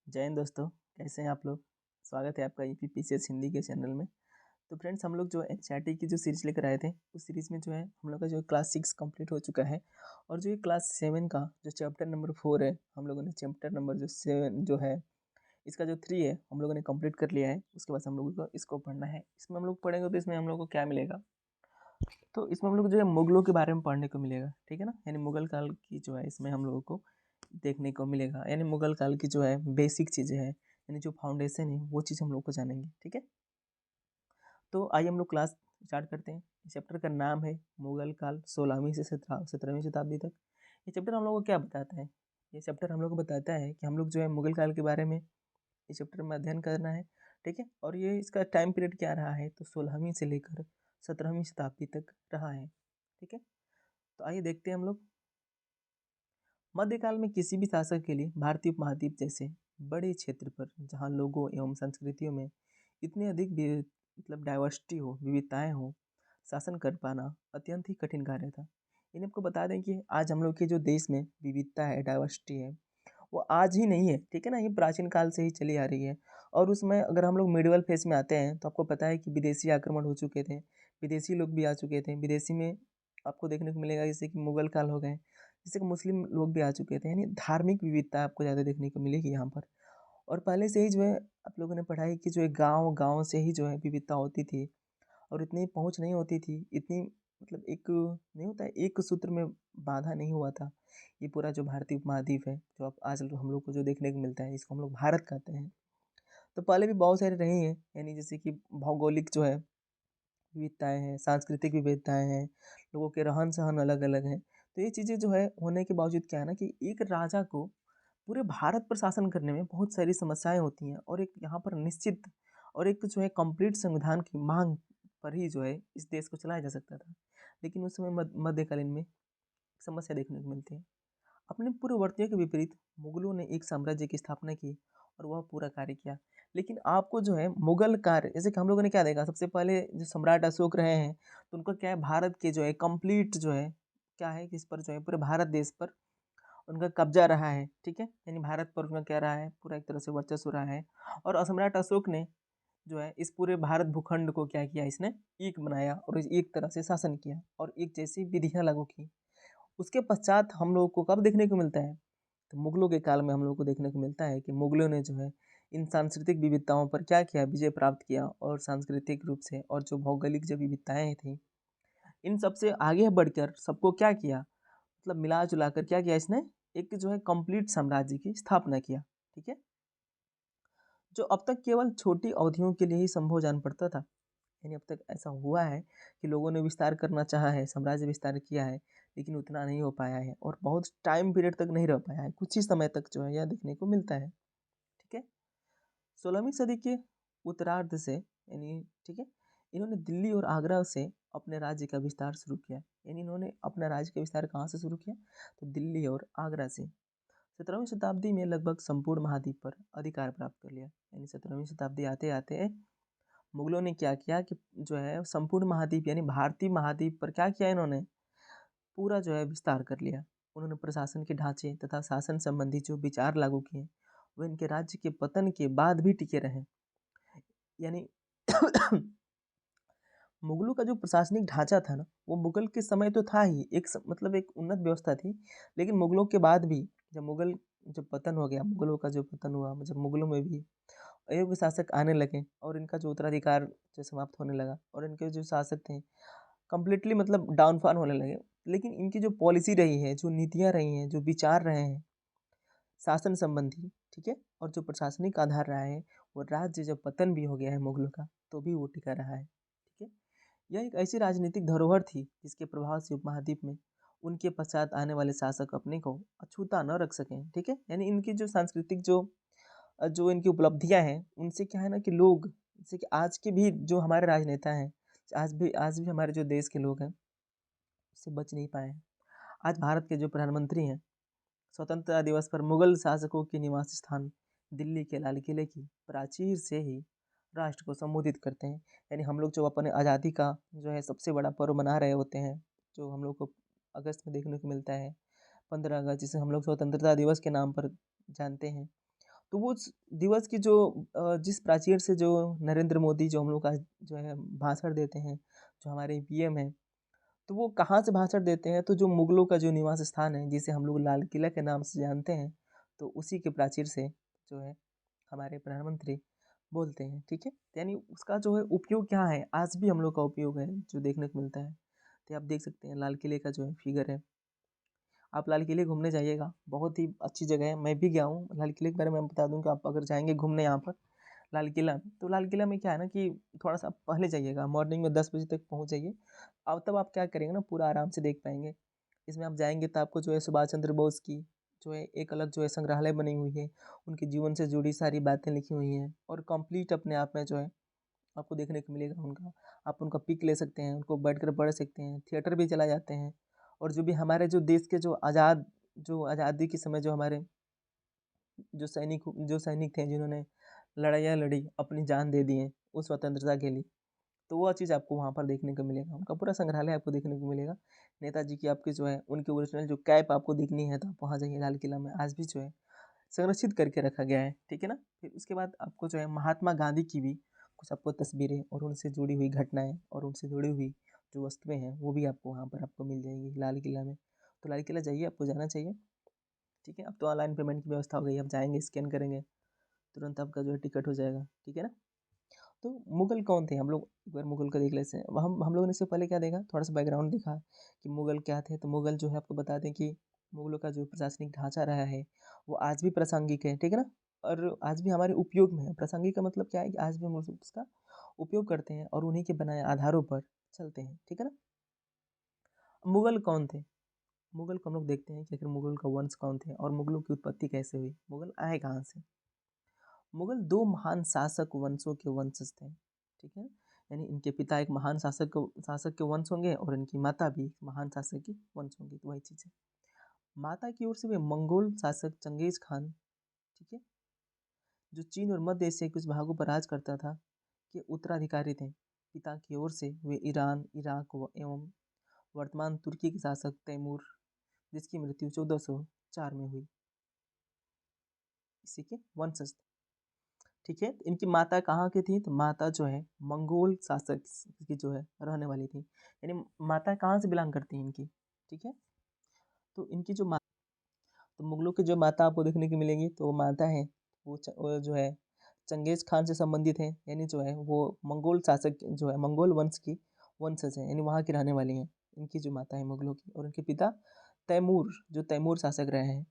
जय हिंद दोस्तों। कैसे हैं आप लोग। स्वागत है आपका यूपीपीसीएस हिंदी के चैनल में। तो फ्रेंड्स, हम लोग जो एनसीईआरटी की जो सीरीज लेकर आए थे, उस सीरीज में जो है हम लोग का जो क्लास 6 कंप्लीट हो चुका है। और जो ये क्लास 7 का जो चैप्टर नंबर 4 है, हम लोगों ने चैप्टर नंबर जो 7 जो है, इसका जो 3 है हम लोगों ने कंप्लीट कर लिया है। उसके बाद हम लोगों को इसको पढ़ना है। इसमें हम लोग पढ़ेंगे तो इसमें हम लोग को क्या मिलेगा, तो इसमें हम लोग जो है मुगलों के बारे में पढ़ने को मिलेगा। ठीक है ना, यानी मुगल काल की जो है इसमें हम लोगों को देखने को मिलेगा। यानी मुगल काल की जो है बेसिक चीज़ें हैं, यानी जो फाउंडेशन है वो चीज़ हम लोग को जानेंगे। ठीक है, तो आइए हम लोग क्लास स्टार्ट करते हैं। इस चैप्टर का नाम है मुगल काल 16वीं से 17वीं शताब्दी तक। ये चैप्टर हम लोग को क्या बताता है? ये चैप्टर हम लोग को बताता है कि हम लोग जो है मुगल काल के बारे में इस चैप्टर में अध्ययन करना है। ठीक है, और ये इसका टाइम पीरियड क्या रहा है, तो 16वीं से लेकर 17वीं शताब्दी तक रहा है। ठीक है, तो आइए देखते हैं हम लोग। मध्यकाल में किसी भी शासक के लिए भारतीय उपमहाद्वीप जैसे बड़े क्षेत्र पर, जहाँ लोगों एवं संस्कृतियों में इतनी अधिक मतलब डाइवर्सिटी हो, विविधताएं हो, शासन कर पाना अत्यंत ही कठिन कार्य था। इन्हें आपको बता दें कि आज हम लोग के जो देश में विविधता है, डाइवर्सिटी है, वो आज ही नहीं है। ठीक है ना, ये प्राचीन काल से ही चली आ रही है। और उसमें अगर हम लोग मिडिवल फेज में आते हैं तो आपको पता है कि विदेशी आक्रमण हो चुके थे, विदेशी लोग भी आ चुके थे। विदेशी में आपको देखने को मिलेगा जैसे कि मुगल काल हो गए, जैसे कि मुस्लिम लोग भी आ चुके थे। यानी धार्मिक विविधता आपको ज़्यादा देखने को मिलेगी यहाँ पर। और पहले से ही जो है आप लोगों ने पढ़ाई कि जो है गाँव गाँव से ही जो है विविधता होती थी, और इतनी पहुँच नहीं होती थी, इतनी मतलब एक नहीं होता है, एक सूत्र में बांधा नहीं हुआ था ये पूरा जो भारतीय उपमहाद्वीप है, जो अब आज हम लोग को जो देखने को मिलता है, इसको हम लोग भारत कहते हैं। तो पहले भी बहुत सारे रही हैं, यानी जैसे कि भौगोलिक जो है विविधताएं हैं, सांस्कृतिक विविधताएं हैं, लोगों के रहन सहन अलग अलग हैं। तो ये चीज़ें जो है होने के बावजूद क्या है ना, कि एक राजा को पूरे भारत पर शासन करने में बहुत सारी समस्याएं होती हैं, और एक यहाँ पर निश्चित और एक जो है कंप्लीट संविधान की मांग पर ही जो है इस देश को चलाया जा सकता था। लेकिन उस समय मध्यकालीन में समस्या देखने को मिलती है। अपने पूर्ववर्तियों के विपरीत मुगलों ने एक साम्राज्य की स्थापना की और वह पूरा कार्य किया। लेकिन आपको जो है मुगल कार्य, जैसे कि हम लोगों ने क्या देखा, सबसे पहले जो सम्राट अशोक रहे हैं, तो उनका क्या है, भारत के जो है कंप्लीट जो है क्या है, किस पर जो है पूरे भारत देश पर उनका कब्जा रहा है। ठीक है, यानी भारत पर उनका क्या रहा है, पूरा एक तरह से वर्चस्व रहा है। और सम्राट अशोक ने जो है इस पूरे भारत भूखंड को क्या किया, इसने एक बनाया और एक तरह से शासन किया और एक जैसी विधियां लागू की। उसके पश्चात हम लोगों को कब देखने को मिलता है, तो मुगलों के काल में हम लोग को देखने को मिलता है कि मुगलों ने जो है इन सांस्कृतिक विविधताओं पर क्या किया, विजय प्राप्त किया। और सांस्कृतिक रूप से और जो भौगोलिक जो विविधताएं थी, इन सबसे आगे बढ़कर सबको क्या किया, मतलब मिला जुला कर क्या किया, इसने एक जो है कंप्लीट साम्राज्य की स्थापना किया। ठीक है, जो अब तक केवल छोटी अवधियों के लिए ही संभव जान पड़ता था। यानी अब तक ऐसा हुआ है कि लोगों ने विस्तार करना चाहा है, साम्राज्य विस्तार किया है, लेकिन उतना नहीं हो पाया है और बहुत टाइम पीरियड तक नहीं रह पाया है, कुछ ही समय तक जो है यह देखने को मिलता है। ठीक है, 16वीं सदी के उत्तरार्ध से, यानी ठीक है, इन्होंने दिल्ली और आगरा से अपने राज्य का विस्तार शुरू किया। यानी इन्होंने अपना राज्य का विस्तार कहाँ से शुरू किया, तो दिल्ली और आगरा से। 17वीं शताब्दी में लगभग संपूर्ण महाद्वीप पर अधिकार प्राप्त कर लिया। यानी 17वीं शताब्दी आते आते मुगलों ने क्या किया कि जो है संपूर्ण महाद्वीप यानी भारतीय महाद्वीप पर क्या किया, इन्होंने पूरा जो है विस्तार कर लिया। उन्होंने प्रशासन के ढांचे तथा शासन संबंधी जो विचार लागू किए, वो इनके राज्य के पतन के बाद भी टिके रहे। यानी मुगलों का जो प्रशासनिक ढांचा था ना, वो मुगल के समय तो था ही, मतलब एक उन्नत व्यवस्था थी। लेकिन मुगलों के बाद भी जब मुगल जब पतन हो गया, मुगलों का जो पतन हुआ, जब मुगलों में भी अयोग्य शासक आने लगे और इनका जो उत्तराधिकार जो समाप्त होने लगा और इनके जो शासक थे कम्प्लीटली मतलब डाउनफॉल होने लगे। लेकिन इनकी जो पॉलिसी रही है, जो नीतियाँ रही हैं, जो विचार रहे हैं शासन संबंधी, ठीक है, और जो प्रशासनिक आधार रहा है, वो राज्य जब पतन भी हो गया है मुगलों का, तो भी वो टिका रहा है। ठीक है, यह एक ऐसी राजनीतिक धरोहर थी जिसके प्रभाव से उपमहाद्वीप में उनके पश्चात आने वाले शासक अपने को अछूता न रख सकें। ठीक है, यानी इनकी जो सांस्कृतिक जो इनकी उपलब्धियां हैं, उनसे क्या है ना कि लोग, जैसे कि आज के भी जो हमारे राजनेता हैं, आज भी हमारे जो देश के लोग हैं उससे बच नहीं पाए हैं। आज भारत के जो प्रधानमंत्री हैं, स्वतंत्रता दिवस पर मुगल शासकों के निवास स्थान दिल्ली के लाल किले की प्राचीर से ही राष्ट्र को संबोधित करते हैं। यानी हम लोग जो अपने आज़ादी का जो है सबसे बड़ा पर्व मना रहे होते हैं, जो हम लोग को अगस्त में देखने को मिलता है, 15 अगस्त, जिसे हम लोग स्वतंत्रता दिवस के नाम पर जानते हैं। तो वो दिवस की जो जिस प्राचीर से जो नरेंद्र मोदी जो हम लोग का जो है भाषण देते हैं, जो हमारे पीएम हैं, तो वो कहाँ से भाषण देते हैं, तो जो मुगलों का जो निवास स्थान है जिसे हम लोग लाल किला के नाम से जानते हैं, तो उसी के प्राचीर से जो है हमारे प्रधानमंत्री बोलते हैं। ठीक है, यानी उसका जो है उपयोग क्या है, आज भी हम लोग का उपयोग है जो देखने को मिलता है। तो आप देख सकते हैं लाल किले का जो है फिगर है। आप लाल किले घूमने जाइएगा, बहुत ही अच्छी जगह है, मैं भी गया हूँ लाल किले के बारे में। मैं बता दूँ कि आप अगर जाएंगे घूमने यहाँ पर लाल किला में, तो लाल किला में क्या है ना कि थोड़ा सा पहले जाइएगा, मॉर्निंग में 10 बजे तक पहुँच जाइए। अब तब आप क्या करेंगे ना, पूरा आराम से देख पाएंगे। इसमें आप जाएंगे तो आपको जो है सुभाष चंद्र बोस की जो है एक अलग जो है संग्रहालय बनी हुई है, उनके जीवन से जुड़ी सारी बातें लिखी हुई हैं, और कंप्लीट अपने आप में जो है आपको देखने को मिलेगा उनका। आप उनका पिक ले सकते हैं, उनको बैठकर पढ़ सकते हैं, थिएटर भी चला जाते हैं। और जो भी हमारे जो देश के जो आज़ादी के समय जो हमारे जो सैनिक थे जिन्होंने लड़ाइयाँ लड़ी, अपनी जान दे दी है उस स्वतंत्रता के लिए, तो वो चीज़ आपको वहाँ पर देखने को मिलेगा। उनका पूरा संग्रहालय आपको देखने को मिलेगा। नेताजी की आपकी जो है उनकी ओरिजिनल जो कैप आपको दिखनी है, तो आप वहाँ जाइए, लाल किला में आज भी जो है संरक्षित करके रखा गया है। ठीक है ना। फिर उसके बाद आपको जो है महात्मा गांधी की भी कुछ आपको तस्वीरें और उनसे जुड़ी हुई घटनाएं और उनसे जुड़ी हुई जो वस्तुएं हैं वो भी आपको वहाँ पर आपको मिल जाएंगी लाल किला में। तो लाल किला जाइए, आपको जाना चाहिए। ठीक है, अब तो ऑनलाइन पेमेंट की व्यवस्था हो गई है, आप जाएंगे स्कैन करेंगे तुरंत आपका जो है टिकट हो जाएगा। ठीक है ना। तो मुगल कौन थे, हम लोग एक बार मुगल को देख लेते हैं। हम लोगों ने इससे पहले क्या देखा, थोड़ा सा बैकग्राउंड देखा कि मुगल क्या थे। तो मुगल जो है आपको बता दें कि मुगलों का जो प्रशासनिक ढांचा रहा है वो आज भी प्रासंगिक है। ठीक है ना। और आज भी हमारे उपयोग में है। प्रासंगिक का मतलब क्या है कि आज भी हम लोग उसका उपयोग करते हैं और उन्हीं के बनाए आधारों पर चलते हैं। ठीक है ना। मुगल कौन थे, मुगल को हम लोग देखते हैं कि आखिर मुगल का वंश कौन थे और मुगलों की उत्पत्ति कैसे हुई, मुगल आए कहाँ से। मुगल दो महान शासक वंशों के वंशज थे। ठीक है, यानी इनके पिता एक महान शासक के वंश होंगे और इनकी माता भी एक महान शासक की वंश होंगी। तो वही चीज़ है। माता की ओर से वे मंगोल शासक चंगेज खान, ठीक है, जो चीन और मध्य एशिया के कुछ भागों पर राज करता था, के उत्तराधिकारी थे। पिता की ओर से वे ईरान, इराक एवं वर्तमान तुर्की के शासक तैमूर, जिसकी मृत्यु 1404 में हुई, इसी के वंशज थे। ठीक है, तो इनकी माता कहाँ की थी, तो माता जो है मंगोल शासक की जो है रहने वाली थी। यानी माता कहाँ से बिलोंग करती है इनकी। ठीक है, तो इनकी जो माता, तो मुगलों की जो माता आपको देखने की मिलेंगी, तो वो माता है वो जो है चंगेज खान से संबंधित है। यानी जो है वो मंगोल शासक जो है मंगोल वंश की वंशज है, यानी वहाँ की रहने वाली हैं इनकी जो माता है मुगलों की। और इनके पिता तैमूर, जो तैमूर शासक रहे हैं,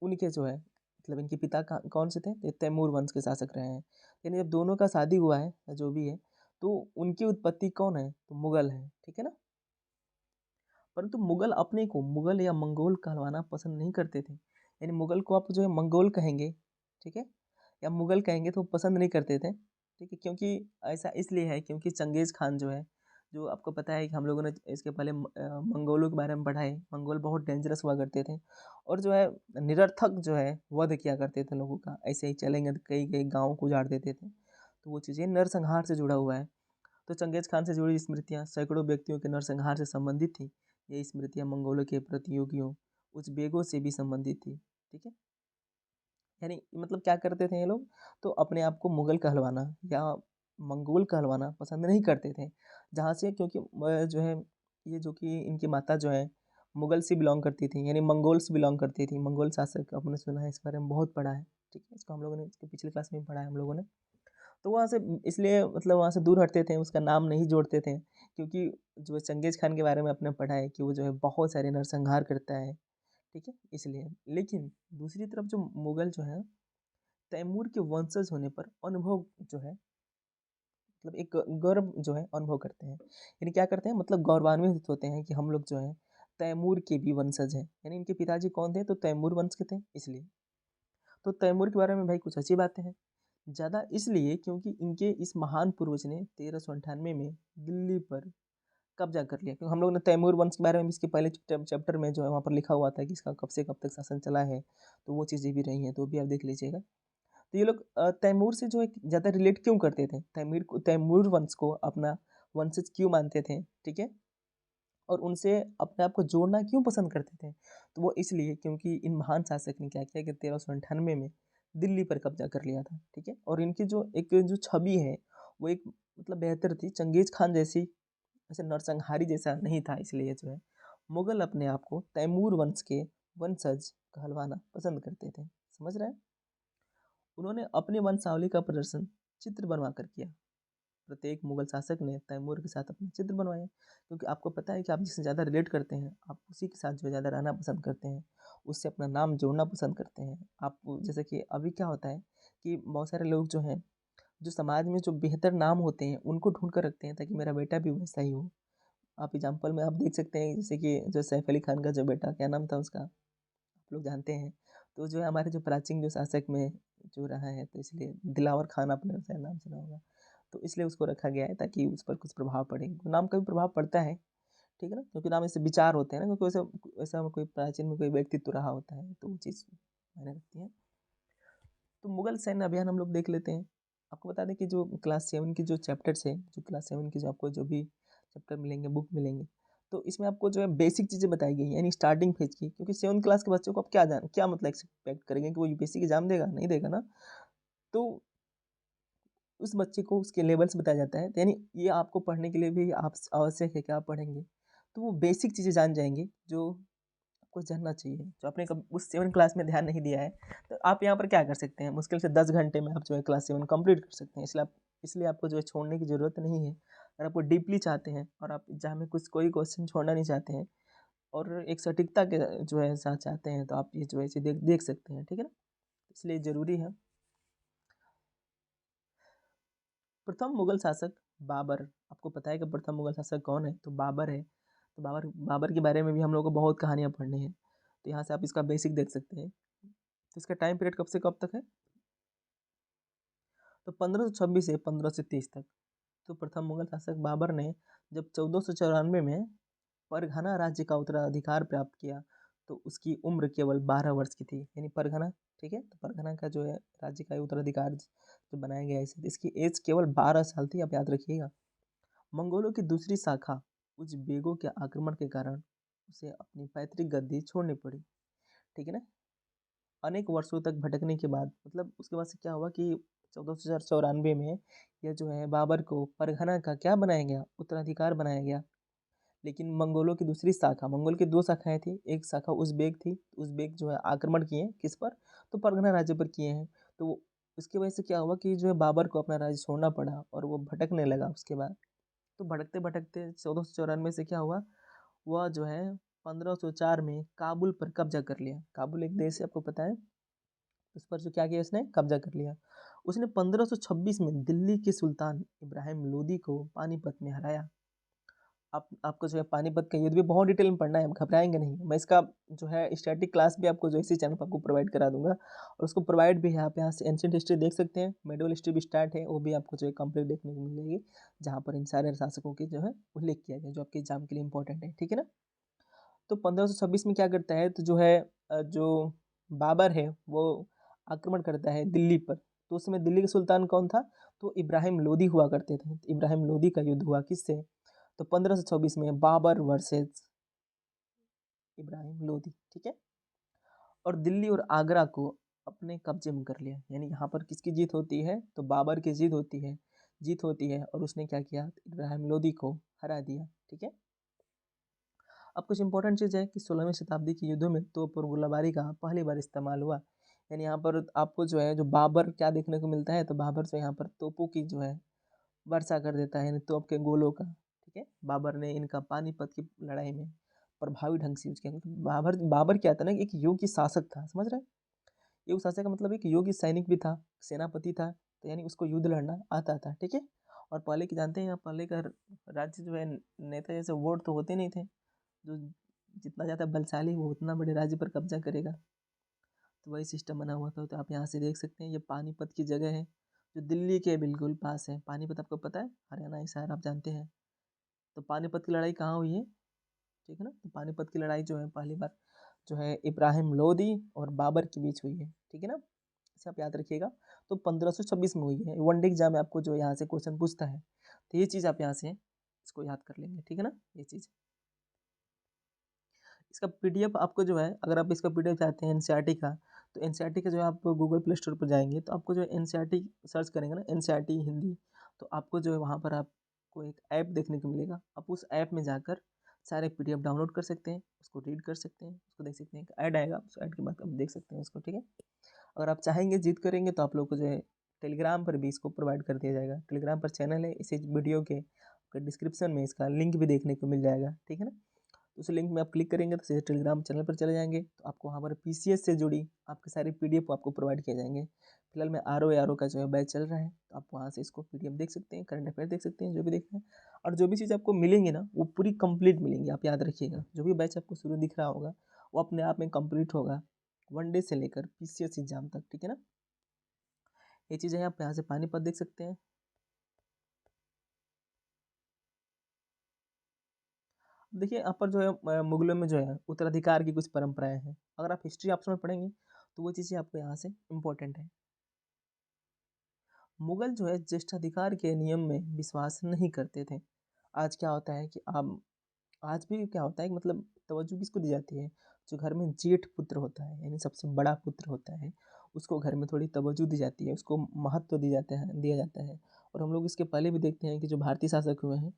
उनके जो है मतलब इनके पिता कौन से थे, तो तैमूर वंश के शासक रहे हैं। यानी जब दोनों का शादी हुआ है या जो भी है, तो उनकी उत्पत्ति कौन है, तो मुगल है। ठीक है ना। परंतु मुगल अपने को मुगल या मंगोल कहलवाना पसंद नहीं करते थे। यानी मुगल को आप जो है मंगोल कहेंगे, ठीक है, या मुगल कहेंगे तो पसंद नहीं करते थे। ठीक है, क्योंकि ऐसा इसलिए है क्योंकि चंगेज खान जो है, जो आपको पता है कि हम लोगों ने इसके पहले मंगोलों के बारे में पढ़ा है, मंगोल बहुत डेंजरस हुआ करते थे और जो है निरर्थक जो है वध किया करते थे लोगों का। ऐसे ही चलेंगे तो कई कई गाँव को उजाड़ देते थे। तो वो चीज़ें नरसंहार से जुड़ा हुआ है। तो चंगेज खान से जुड़ी स्मृतियाँ सैकड़ों व्यक्तियों के नरसंहार से संबंधित थी। ये स्मृतियाँ मंगोलों के प्रतियोगियों उज़बेकों से भी संबंधित थी। ठीक है, यानी मतलब क्या करते थे ये लोग, तो अपने आप को मुगल कहलवाना या मंगोल कहलवाना पसंद नहीं करते थे। जहाँ से क्योंकि जो है ये जो कि इनकी माता जो है मुगल से बिलोंग करती थी, यानी मंगोल से बिलोंग करती थी। मंगोल शासक आपने सुना है, इस बारे में बहुत पढ़ा है। ठीक है, इसको हम लोगों ने इसके पिछले क्लास में भी पढ़ा है हम लोगों ने। तो वहाँ से इसलिए मतलब वहाँ से दूर हटते थे, उसका नाम नहीं जोड़ते थे, क्योंकि जो चंगेज खान के बारे में आपने पढ़ा है कि वो जो है बहुत सारे नरसंहार करता है। ठीक है, इसलिए। लेकिन दूसरी तरफ जो मुगल जो है तैमूर के वंशज होने पर अनुभव जो है मतलब एक गर्व जो है अनुभव करते हैं। यानी क्या करते हैं, मतलब गौरवान्वित होते हैं कि हम लोग जो है तैमूर के भी वंशज हैं। यानी इनके पिताजी कौन थे, तो तैमूर वंश के थे, इसलिए। तो तैमूर के बारे में भाई कुछ अच्छी बातें हैं। ज़्यादा इसलिए क्योंकि इनके इस महान पूर्वज ने 1398 में दिल्ली पर कब्जा कर लिया। क्योंकि हम लोग ने तैमूर वंश के बारे में इसके पहले चैप्टर में जो है वहाँ पर लिखा हुआ था कि इसका कब से कब तक शासन चला है, तो वो चीज़ें भी रही हैं, तो भी आप देख लीजिएगा। तो ये लोग तैमूर से जो है ज़्यादा रिलेट क्यों करते थे, तैमूर वंश को अपना वंशज क्यों मानते थे। ठीक है, और उनसे अपने आप को जोड़ना क्यों पसंद करते थे, तो वो इसलिए क्योंकि इन महान शासक ने क्या किया कि 1398 में दिल्ली पर कब्जा कर लिया था, ठीक है। और इनकी जो एक जो छवि है वो एक मतलब बेहतर थी, चंगेज खान जैसी, ऐसे नरसंहारी जैसा नहीं था। इसलिए जो है मुगल अपने आप को तैमूर वंश के वंशज कहलवाना पसंद करते थे, समझ रहे हैं। उन्होंने अपनी वंशावली का प्रदर्शन चित्र बनवा कर किया। प्रत्येक मुगल शासक ने तैमूर के साथ अपने चित्र बनवाए, क्योंकि आपको पता है कि आप जिससे ज़्यादा रिलेट करते हैं आप उसी के साथ जो है ज़्यादा रहना पसंद करते हैं, उससे अपना नाम जोड़ना पसंद करते हैं आप। जैसे कि अभी क्या होता है कि बहुत सारे लोग जो हैं, जो समाज में जो बेहतर नाम होते हैं उनको ढूंढ कर रखते हैं ताकि मेरा बेटा भी वैसा ही हो। आप एग्जाम्पल में आप देख सकते हैं, जैसे कि जो सैफ अली खान का जो बेटा, क्या नाम था उसका, आप लोग जानते हैं। तो जो है हमारे जो प्राचीन जो शासक में जो रहा है, तो इसलिए दिलावर खान आपने उसका नाम सुना होगा, तो इसलिए उसको रखा गया है ताकि उस पर कुछ प्रभाव पड़े। नाम का भी प्रभाव पड़ता है, ठीक है ना, क्योंकि नाम ऐसे विचार होते हैं ना, क्योंकि वैसा वैसा कोई प्राचीन में कोई व्यक्तित्व रहा होता है तो वो चीज़ मायने रखती है। तो मुगल सैन्य अभियान हम लोग देख लेते हैं। आपको बता दें कि जो क्लास 7 की जो चैप्टर्स है, जो क्लास 7 की जो आपको जो भी चैप्टर मिलेंगे, बुक मिलेंगे, तो इसमें आपको जो है बेसिक चीज़ें बताई गई हैं, यानी स्टार्टिंग फेज की। क्योंकि 7th क्लास के बच्चों को आप क्या मतलब एक्सपेक्ट करेंगे कि वो यूपीएससी की एग्जाम देगा, नहीं देगा ना। तो उस बच्चे को उसके लेवल्स बताया जाता है, तो यानी ये आपको पढ़ने के लिए भी आप आवश्यक है कि आप पढ़ेंगे तो वो बेसिक चीज़ें जान जाएंगे जो आपको जानना चाहिए, जो आपने कब उस 7 क्लास में ध्यान नहीं दिया है। तो आप यहाँ पर क्या कर सकते हैं, मुश्किल से 10 घंटे में आप जो है क्लास 7 कंप्लीट कर सकते हैं। इसलिए आपको जो है छोड़ने की ज़रूरत नहीं है। अगर आपको डीपली चाहते हैं और आप एग्जाम में कुछ कोई क्वेश्चन छोड़ना नहीं चाहते हैं और एक सटीकता के जो है साथ चाहते हैं, तो आप ये जो है इसे देख सकते हैं, ठीक है ना। इसलिए ज़रूरी है। प्रथम मुगल शासक बाबर, आपको पता है कि प्रथम मुगल शासक कौन है, तो बाबर है। तो बाबर बाबर के बारे में भी हम लोग को बहुत कहानियाँ पढ़नी है, तो यहाँ से आप इसका बेसिक देख सकते हैं। तो इसका टाइम पीरियड कब से कब तक है, तो 1526 से 1530 तक। तो प्रथम मुगल शासक बाबर ने जब 1494 में परगना राज्य का उत्तराधिकार प्राप्त किया, तो उसकी उम्र केवल 12 वर्ष की थी। यानी परगना, ठीक है, तो परगना का जो है राज्य का उत्तराधिकार जो बनाया गया है इसे, इसकी एज केवल 12 साल थी, आप याद रखिएगा। मंगोलों की दूसरी शाखा उज़्बेकों के आक्रमण के कारण उसे अपनी पैतृक गद्दी छोड़नी पड़ी, ठीक है ना। अनेक वर्षों तक भटकने के बाद, मतलब उसके बाद से क्या हुआ कि 1494 में यह जो है बाबर को परगना का क्या बनाया गया, उत्तराधिकार बनाया गया। लेकिन मंगोलों की दूसरी शाखा, मंगोल की दो शाखाएं थी, एक शाखा उज़्बेक थी, उज़्बेक जो है आक्रमण किए किस पर, तो परगना राज्य पर किए हैं। तो उसकी वजह से क्या हुआ कि जो है बाबर को अपना राज्य छोड़ना पड़ा और वो भटकने लगा उसके बाद। तो भटकते भटकते 1494 से क्या हुआ, वह जो है 1504 में काबुल पर कब्जा कर लिया। काबुल एक देश है, आपको पता है। उस पर जो क्या किया, उसने कब्जा कर लिया। उसने 1526 में दिल्ली के सुल्तान इब्राहिम लोदी को पानीपत में हराया। आपको जो है पानीपत का युद्ध भी बहुत डिटेल में पढ़ना है, आप घबराएंगे नहीं। मैं इसका जो है स्टैटिक क्लास भी आपको जो इसी चैनल पर आपको प्रोवाइड करा दूंगा, और उसको प्रोवाइड भी है। आप यहाँ से एंशिएंट हिस्ट्री देख सकते हैं, मेडिवल हिस्ट्री भी स्टार्ट है, वो भी आपको जो है कंप्लीट देखने को मिलेगी, जहाँ पर इन सारे शासकों की जो है उल्लेख किया गया जो आपके एग्जाम के लिए इंपॉर्टेंट है, ठीक है ना। तो 1526 में क्या करता है, तो जो है जो बाबर है वो आक्रमण करता है दिल्ली पर। तो उस समय दिल्ली के सुल्तान कौन था, तो इब्राहिम लोदी हुआ करते थे। तो इब्राहिम लोदी का युद्ध हुआ किससे, तो 1526 में बाबर वर्सेस इब्राहिम लोदी, ठीक है। और दिल्ली और आगरा को अपने कब्जे में कर लिया। यानी यहाँ पर किसकी जीत होती है, तो बाबर की जीत होती है और उसने क्या किया, इब्राहिम लोदी को हरा दिया, ठीक है। अब कुछ इंपॉर्टेंट चीज़ है कि 16वीं शताब्दी के युद्धों में तोप और गोलाबारी का पहली बार इस्तेमाल हुआ। यानी यहाँ पर आपको जो है जो बाबर क्या देखने को मिलता है, तो बाबर से यहाँ पर तोपों की जो है वर्षा कर देता है, यानी तोप के गोलों का, ठीक है। बाबर ने इनका पानीपत की लड़ाई में प्रभावी ढंग से यूज किया। बाबर बाबर क्या था ना, एक योगी शासक था, समझ रहे हैं। योग शासक का मतलब एक योगी सैनिक भी था, सेनापति था, तो यानी उसको युद्ध लड़ना आता था, ठीक है। और पहले के जानते हैं आप, पहले का राज्य जो है नेता जैसे वोट तो होते नहीं थे, जो जितना ज़्यादा बलशाली वो उतना बड़े राज्य पर कब्जा करेगा। तो वही सिस्टम बना हुआ था। तो आप यहाँ से देख सकते हैं, ये पानीपत की जगह है जो दिल्ली के बिल्कुल पास है। पानीपत आपको पता है, हरियाणा ही शहर, आप जानते हैं। तो पानीपत की लड़ाई कहाँ हुई है, ठीक है ना। तो पानीपत की लड़ाई जो है पहली बार जो है इब्राहिम लोदी और बाबर के बीच हुई है, ठीक है ना। इसे आप याद रखिएगा। तो 1526 में हुई है। वनडे एग्जाम में आपको जो यहाँ से क्वेश्चन पूछता है, तो ये चीज़ आप यहाँ से इसको याद कर लेंगे, ठीक है ना, ये चीज़। इसका पीडीएफ आपको जो है, अगर आप इसका पीडीएफ चाहते हैं एनसीईआरटी का, तो एनसीईआरटी का जो है आप गूगल प्ले स्टोर पर जाएंगे तो आपको जो है एनसीईआरटी सर्च करेंगे ना, एनसीईआरटी हिंदी, तो आपको जो है वहाँ पर आपको एक ऐप देखने को मिलेगा। आप उस ऐप में जाकर सारे पीडीएफ डाउनलोड कर सकते हैं, उसको रीड कर सकते हैं, उसको देख सकते हैं। एक ऐड आएगा, उस ऐड के बाद आप देख सकते हैं उसको, ठीक है। अगर आप चाहेंगे जिद करेंगे तो आप लोग को जो है टेलीग्राम पर भी इसको प्रोवाइड कर दिया जाएगा। टेलीग्राम पर चैनल है, इसी वीडियो के डिस्क्रिप्शन में इसका लिंक भी देखने को मिल जाएगा, ठीक है ना। तो उस लिंक में आप क्लिक करेंगे तो सीधे टेलीग्राम चैनल पर चले जाएंगे, तो आपको वहाँ पर पीसीएस से जुड़ी आपके सारी पीडीएफ आपको प्रोवाइड किए जाएंगे। फिलहाल में आरओ का जो है बैच चल रहा है, तो आप वहाँ से इसको पीडीएफ देख सकते हैं, करंट अफेयर देख सकते हैं, जो भी देखना है। और जो भी चीज़ आपको मिलेंगी ना वो पूरी कंप्लीट मिलेंगी, आप याद रखिएगा। जो भी बैच आपको शुरू दिख रहा होगा वो अपने आप में कंप्लीट होगा, 1 डे से लेकर पीसीएस एग्जाम तक, ठीक है ना। ये चीज़ें आप यहाँ से पानीपत देख सकते हैं। देखिए यहाँ पर जो है मुगलों में जो है उत्तराधिकार की कुछ परंपराएं हैं। अगर आप हिस्ट्री ऑप्शन में पढ़ेंगे तो वो चीज़ें आपको यहाँ से इम्पोर्टेंट है। मुगल जो है ज्येष्ठाधिकार के नियम में विश्वास नहीं करते थे। आज क्या होता है कि आप आज भी क्या होता है कि मतलब तवज्जो किसको दी जाती है, जो घर में जेठ पुत्र होता है यानी सबसे बड़ा पुत्र होता है, उसको घर में थोड़ी तवज्जो दी जाती है, उसको महत्व दिया जाता है। और हम लोग इसके पहले भी देखते हैं कि जो भारतीय शासक हुए हैं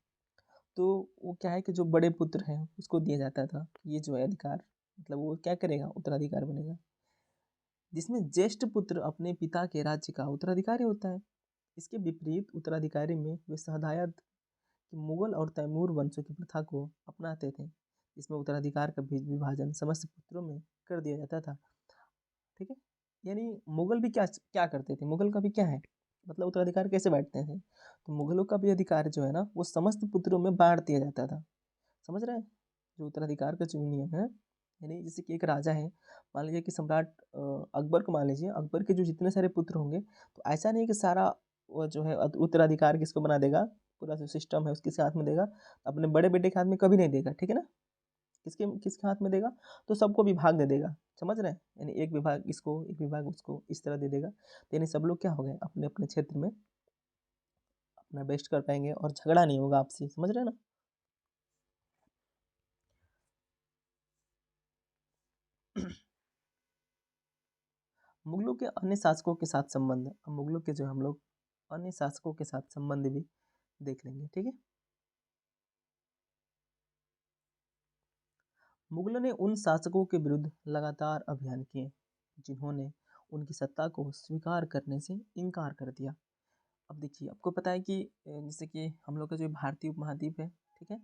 तो वो क्या है कि जो बड़े पुत्र हैं उसको दिया जाता था ये जो है अधिकार, मतलब वो क्या करेगा, उत्तराधिकार बनेगा। जिसमें ज्येष्ठ पुत्र अपने पिता के राज्य का उत्तराधिकारी होता है। इसके विपरीत उत्तराधिकारी में वे सहदायद कि मुगल और तैमूर वंशों की प्रथा को अपनाते थे। इसमें उत्तराधिकार का विभाजन समस्त पुत्रों में कर दिया जाता था, ठीक है। यानी मुगल भी क्या क्या करते थे, मुगल का भी क्या है, मतलब उत्तराधिकार कैसे बांटते थे, तो मुगलों का भी अधिकार जो है ना वो समस्त पुत्रों में बांट दिया जाता था। समझ रहे हैं, जो उत्तराधिकार का जो नियम है, यानी जैसे कि एक राजा है, मान लीजिए कि सम्राट अकबर को मान लीजिए, अकबर के जो जितने सारे पुत्र होंगे तो ऐसा नहीं कि सारा वो जो है उत्तराधिकार किसको बना देगा, पूरा जो सिस्टम है उसके हाथ में देगा, अपने बड़े बेटे के हाथ में कभी नहीं देगा, ठीक है ना। किसके किसके हाथ में देगा, तो सबको विभाग दे देगा। समझ रहे हैं, यानी एक विभाग इसको, एक विभाग उसको, इस तरह दे देगा। तो यानी सब लोग क्या हो गए, अपने अपने क्षेत्र में अपना बेस्ट कर पाएंगे और झगड़ा नहीं होगा आपसी, समझ रहे हैं ना। मुगलों के अन्य शासकों के साथ संबंध, अब मुगलों के जो हम लोग अन्य शासकों के साथ संबंध भी देख लेंगे, ठीक है। मुगलों ने उन शासकों के विरुद्ध लगातार अभियान किए जिन्होंने उनकी सत्ता को स्वीकार करने से इनकार कर दिया। अब देखिए आपको पता है कि जैसे कि हम लोग का जो भारतीय उपमहाद्वीप है, ठीक है,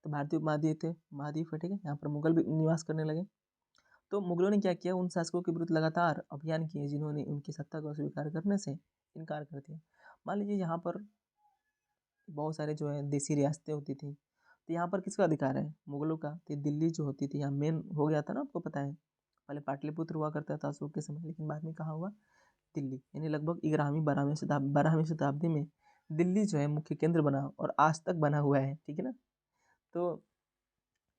तो भारतीय उपमहाद्वीप थे महाद्वीप है, ठीक है, यहाँ पर मुगल भी निवास करने लगे। तो मुगलों ने क्या किया, उन शासकों के विरुद्ध लगातार अभियान किए जिन्होंने उनकी सत्ता को स्वीकार करने से इनकार कर दिया। मान लीजिए यहाँ पर बहुत सारे जो है देसी रियासतें होती थी, तो यहाँ पर किसका अधिकार है, मुगलों का। तो दिल्ली जो होती थी यहाँ मेन हो गया था ना, आपको पता है। पहले पाटलिपुत्र हुआ करता था अशोक के समय, लेकिन बाद में कहाँ हुआ, दिल्ली। यानी लगभग 12वीं शताब्दी में दिल्ली जो है मुख्य केंद्र बना और आज तक बना हुआ है, ठीक है ना। तो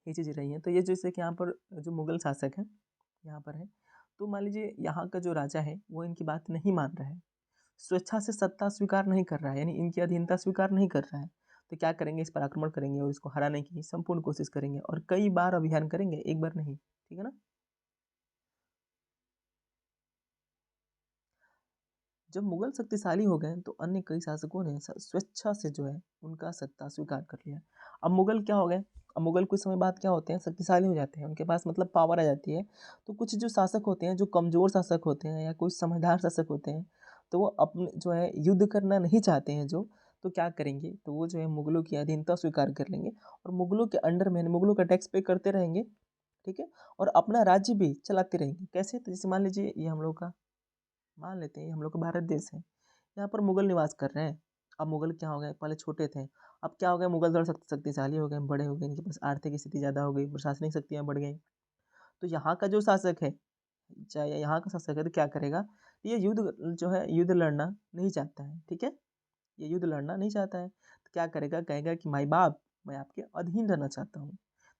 ये चीज़ें रही हैं। तो ये जैसे कि यहाँ पर जो मुगल शासक हैं यहाँ पर है, तो मान लीजिए यहाँ का जो राजा है वो इनकी बात नहीं मान रहा है, स्वेच्छा से सत्ता स्वीकार नहीं कर रहा है, यानी इनकी अधीनता स्वीकार नहीं कर रहा है। तो क्या करेंगे, इस पर आक्रमण करेंगे और इसको हराने की संपूर्ण कोशिश करेंगे और कई बार अभियान करेंगे, एक बार नहीं, ठीक है ना। जब मुगल शक्तिशाली हो गए तो अन्य कई शासकों ने स्वेच्छा से जो है उनका सत्ता स्वीकार कर लिया। अब मुगल क्या हो गए, अब मुगल कुछ समय बाद क्या होते हैं, शक्तिशाली हो जाते हैं, उनके पास मतलब पावर आ जाती है। तो कुछ जो शासक होते हैं, जो कमजोर शासक होते हैं या कोई समझदार शासक होते हैं, तो वो अपने जो है युद्ध करना नहीं चाहते हैं जो, तो क्या करेंगे, तो वो जो है मुगलों की अधीनता स्वीकार कर लेंगे और मुगलों के अंडर में मुगलों का टैक्स पे करते रहेंगे, ठीक है। और अपना राज्य भी चलाते रहेंगे। कैसे, तो जैसे मान लीजिए ये हम लोग का, मान लेते हैं हम लोग का भारत देश है, यहाँ पर मुगल निवास कर रहे हैं। अब मुगल क्या हो गए, पहले छोटे थे, अब क्या हो गए, मुगल थोड़ा शक्तिशाली हो गए, बड़े हो गए, इनके पास आर्थिक स्थिति ज़्यादा हो गई, प्रशासनिक शक्तियाँ बढ़ गई। तो यहाँ का जो शासक है, चाहे यहाँ का शासक है, तो क्या करेगा, ये युद्ध जो है युद्ध लड़ना नहीं चाहता है, ठीक है। ये युद्ध लड़ना नहीं चाहता है, तो क्या करेगा, कहेगा कि माई बाप मैं आपके अधीन रहना चाहता हूँ।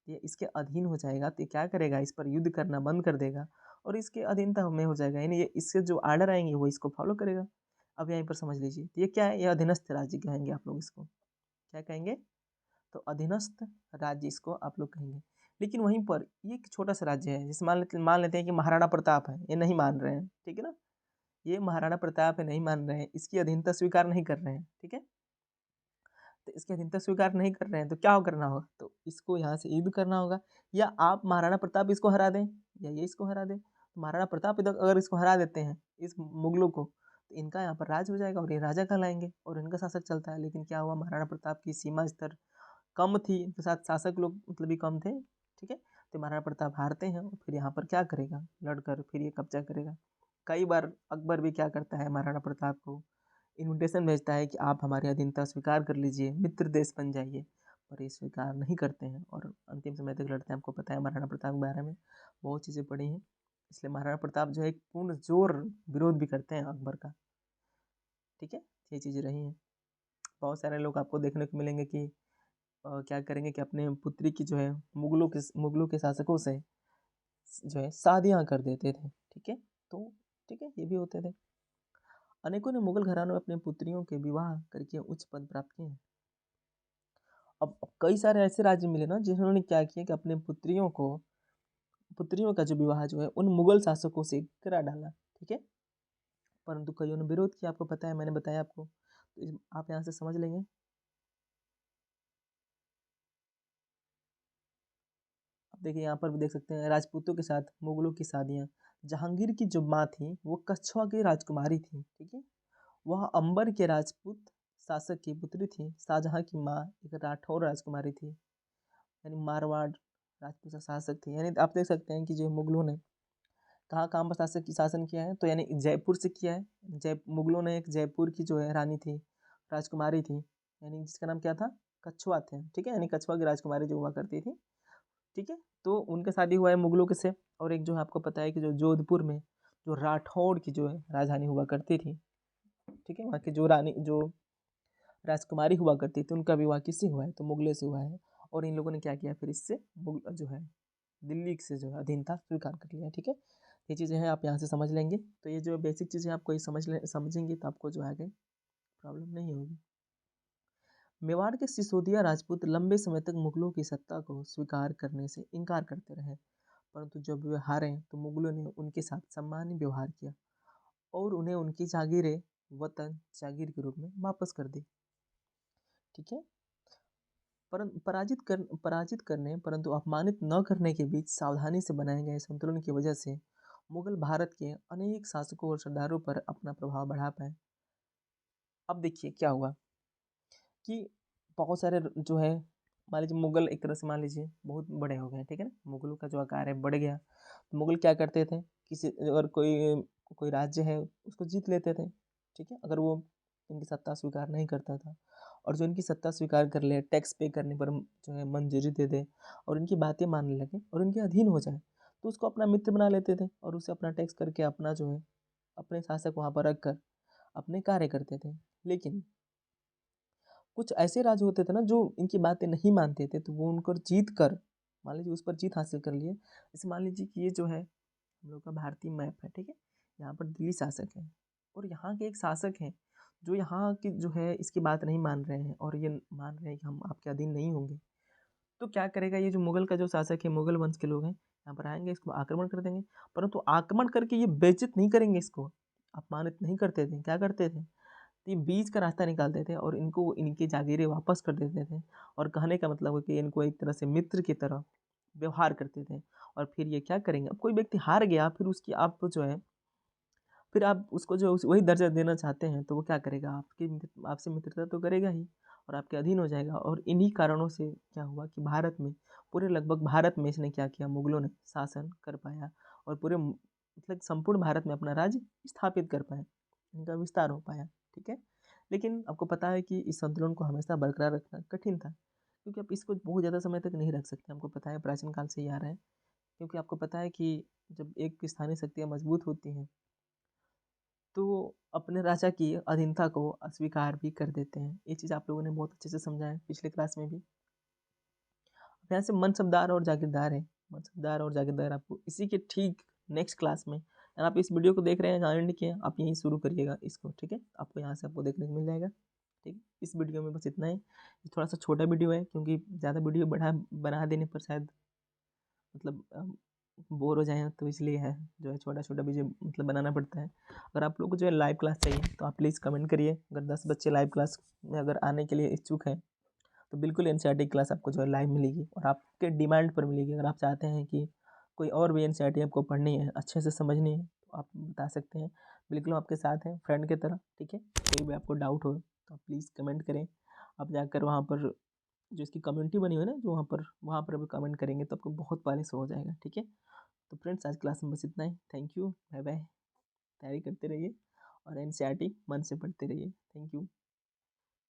ये इसके अधीन हो जाएगा तो ये क्या करेगा, इस पर युद्ध करना बंद कर देगा और इसके अधीनता में हो जाएगा, यानी ये इससे जो आर्डर आएंगे वो इसको फॉलो करेगा। अब यहीं पर समझ लीजिए, तो ये क्या है, ये अधीनस्थ राज्य कहेंगे आप लोग इसको, क्या कहेंगे, तो अधीनस्थ राज्य इसको आप लोग कहेंगे। लेकिन वहीं पर ये एक छोटा सा राज्य है, जैसे मान लेते हैं कि महाराणा प्रताप है, ये नहीं मान रहे हैं, ठीक है ना, ये महाराणा प्रताप है, नहीं मान रहे हैं, इसकी अधीनता स्वीकार नहीं कर रहे हैं, ठीक है, तो इसकी अधीनता स्वीकार नहीं कर रहे हैं तो क्या करना होगा, तो इसको यहाँ से युद्ध करना होगा, या आप महाराणा प्रताप इसको हरा दें या ये इसको हरा दें। तो महाराणा प्रताप इधर अगर इसको हरा देते हैं, इस मुगलों को, तो इनका यहाँ पर राज हो जाएगा और ये राजा कहलाएंगे और इनका शासक चलता है। लेकिन क्या हुआ, महाराणा प्रताप की सीमा स्तर कम थी, इनके साथ शासक लोग मतलब भी कम थे, ठीक है, तो महाराणा प्रताप हारते हैं और फिर यहाँ पर क्या करेगा, लड़कर फिर ये कब्जा करेगा। कई बार अकबर भी क्या करता है, महाराणा प्रताप को इन्विटेशन भेजता है कि आप हमारी अधीनता स्वीकार कर लीजिए, मित्र देश बन जाइए, पर ये स्वीकार नहीं करते हैं और अंतिम समय तक लड़ते हैं। आपको पता है महाराणा प्रताप के बारे में बहुत चीज़ें पढ़ी हैं, इसलिए महाराणा प्रताप जो है एक पूर्ण जोर विरोध भी करते हैं अकबर का, ठीक है, ये चीज़ें रही हैं। बहुत सारे लोग आपको देखने को मिलेंगे कि क्या करेंगे कि अपने पुत्री की जो है मुगलों के शासकों से जो है शादियाँ कर देते थे, ठीक है, तो ठीक है, ये भी होते थे। अनेकों ने मुगल घरानों में अपनी पुत्रियों के विवाह करके उच्च पद प्राप्त किए हैं। अब कई सारे ऐसे राज्य मिले ना जिन्होंने क्या किया कि अपने पुत्रियों का जो विवाह जो है उन मुगल शासकों से करा डाला, ठीक है, परंतु कईयों ने विरोध किया, आपको पता है, मैंने बताया आपको, तो आप यहाँ से समझ लेंगे। अब देखिए यहाँ पर भी देख सकते हैं राजपूतों के साथ मुगलों की शादियाँ। जहांगीर की जो माँ थी वो कछवा की राजकुमारी थी, ठीक है, वह अंबर के राजपूत शासक की पुत्री थी। शाहजहां की माँ एक राठौर राजकुमारी थी, यानी मारवाड़ राजपूत शासक थे। यानी आप देख सकते हैं कि जो मुगलों ने कहाँ कहाँ पर शासन किया है, तो यानी जयपुर से किया है। मुगलों ने एक जयपुर की जो है रानी थी, राजकुमारी थी, यानी जिसका नाम क्या था, कछुआ थे, ठीक है, यानी कछुआ की राजकुमारी जो हुआ करती थी, ठीक है, तो उनका शादी हुआ है मुगलों के से। और एक जो है आपको पता है कि जो जोधपुर में जो राठौड़ की जो है राजधानी हुआ करती थी, ठीक है, वहाँ की जो रानी जो राजकुमारी हुआ करती थी उनका विवाह किससे हुआ है, तो मुगलों से हुआ है। और इन लोगों ने क्या किया, फिर इससे मुगल जो है दिल्ली से जो है अधीनता स्वीकार कर लिया, ठीक है, ये चीज़ें हैं, आप यहाँ से समझ लेंगे। तो ये जो बेसिक चीज़ें आपको ये समझेंगे तो आपको जो आगे प्रॉब्लम नहीं होगी। मेवाड़ के सिसोदिया राजपूत लंबे समय तक मुगलों की सत्ता को स्वीकार करने से इनकार करते रहे, परंतु जब वे हारे तो मुगलों ने उनके साथ सम्मानी व्यवहार किया और उन्हें उनकी जागीरें वतन जागीर के रूप में वापस कर दी, ठीक है, पराजित करने परंतु अपमानित न करने के बीच सावधानी से बनाए गए संतुलन की वजह से मुगल भारत के अनेक शासकों और सरदारों पर अपना प्रभाव बढ़ा पाए। अब देखिए क्या हुआ कि बहुत सारे जो है, मान लीजिए मुगल एक तरह से मान लीजिए बहुत बड़े हो गए, ठीक है ना, मुगलों का जो आकार है बढ़ गया, तो मुगल क्या करते थे, किसी अगर कोई कोई राज्य है उसको जीत लेते थे, ठीक है, अगर वो इनकी सत्ता स्वीकार नहीं करता था, और जो इनकी सत्ता स्वीकार कर ले, टैक्स पे करने पर जो है मंजूरी दे दे और इनकी बातें मानने लगे और इनके अधीन हो जाए, तो उसको अपना मित्र बना लेते थे और उसे अपना टैक्स करके अपना जो है अपने शासक वहाँ पर रख कर अपने कार्य करते थे। लेकिन कुछ ऐसे राज होते थे ना जो इनकी बातें नहीं मानते थे, तो वो उनको जीत कर, मान लीजिए उस पर जीत हासिल कर लिए। जैसे मान लीजिए कि ये जो है हम लोग का भारतीय मैप है, ठीक है, यहाँ पर दिल्ली शासक है और यहाँ के एक शासक हैं जो यहाँ की जो है इसकी बात नहीं मान रहे हैं और ये मान रहे हैं कि हम आपके अधीन नहीं होंगे। तो क्या करेगा ये जो मुगल का जो शासक है, मुगल वंश के लोग हैं, यहाँ पर आएंगे, इसको आक्रमण कर देंगे, परंतु आक्रमण करके ये बेइज्जत नहीं करेंगे, इसको अपमानित नहीं करते थे। क्या करते थे, तो ये बीच का रास्ता निकालते थे और इनको इनकी जागीरें वापस कर देते थे, और कहने का मतलब है कि इनको एक तरह से मित्र की तरह व्यवहार करते थे। और फिर ये क्या करेंगे, अब कोई व्यक्ति हार गया, फिर उसकी आप जो है फिर आप उसको जो वही दर्जा देना चाहते हैं, तो वो क्या करेगा, आपसे मित्रता तो करेगा ही और आपके अधीन हो जाएगा। और इन्हीं कारणों से क्या हुआ कि भारत में पूरे लगभग भारत में इसने क्या किया, मुगलों ने शासन कर पाया और पूरे मतलब संपूर्ण भारत में अपना राज्य स्थापित कर पाए, इनका विस्तार हो पाया, ठीक है। लेकिन आपको पता है कि इस संतुलन को हमेशा बरकरार रखना कठिन था, क्योंकि आप इसको बहुत ज़्यादा समय तक नहीं रख सकते। हमको पता है प्राचीन काल से ही आ रहा है, क्योंकि आपको पता है कि जब एक स्थानीय शक्तियाँ मजबूत होती हैं तो अपने राजा की अधीनता को अस्वीकार भी कर देते हैं। ये चीज़ आप लोगों ने बहुत अच्छे से समझा है पिछले क्लास में भी। अब यहाँ से मनसबदार और जागीरदार है, मनसबदार और जागीरदार आपको इसी के ठीक नेक्स्ट क्लास में, अगर आप इस वीडियो को देख रहे हैं जहाँ एंड किए आप यहीं शुरू करिएगा इसको, ठीक है, आपको यहाँ से आपको देखने को मिल जाएगा, ठीक है। इस वीडियो में बस इतना ही, थोड़ा सा छोटा वीडियो है क्योंकि ज़्यादा वीडियो बना देने पर शायद मतलब बोर हो जाएँ तो इसलिए है जो है छोटा-छोटा वीडियो मतलब बनाना पड़ता है। अगर आप लोग को जो है लाइव क्लास चाहिए तो आप प्लीज़ कमेंट करिए। अगर 10 बच्चे लाइव क्लास में अगर आने के लिए इच्छुक हैं तो बिल्कुल एनसीईआरटी क्लास आपको जो है लाइव मिलेगी और आपके डिमांड पर मिलेगी। अगर आप चाहते हैं कि कोई और भी एनसीईआरटी आपको पढ़नी है, अच्छे से समझनी है, तो आप बता सकते हैं। बिल्कुल हम आपके साथ हैं फ्रेंड की तरह, ठीक है? कोई भी आपको डाउट हो तो आप प्लीज़ कमेंट करें। आप जाकर वहाँ पर जो इसकी कम्युनिटी बनी हुई है ना, जो वहाँ पर अभी कमेंट करेंगे तो आपको बहुत पहले से हो जाएगा, ठीक है? तो फ्रेंड्स आज क्लास में बस इतना ही। Thank you, bye bye. तैयारी करते रहिए और एनसीईआरटी मन से पढ़ते रहिए। Thank you.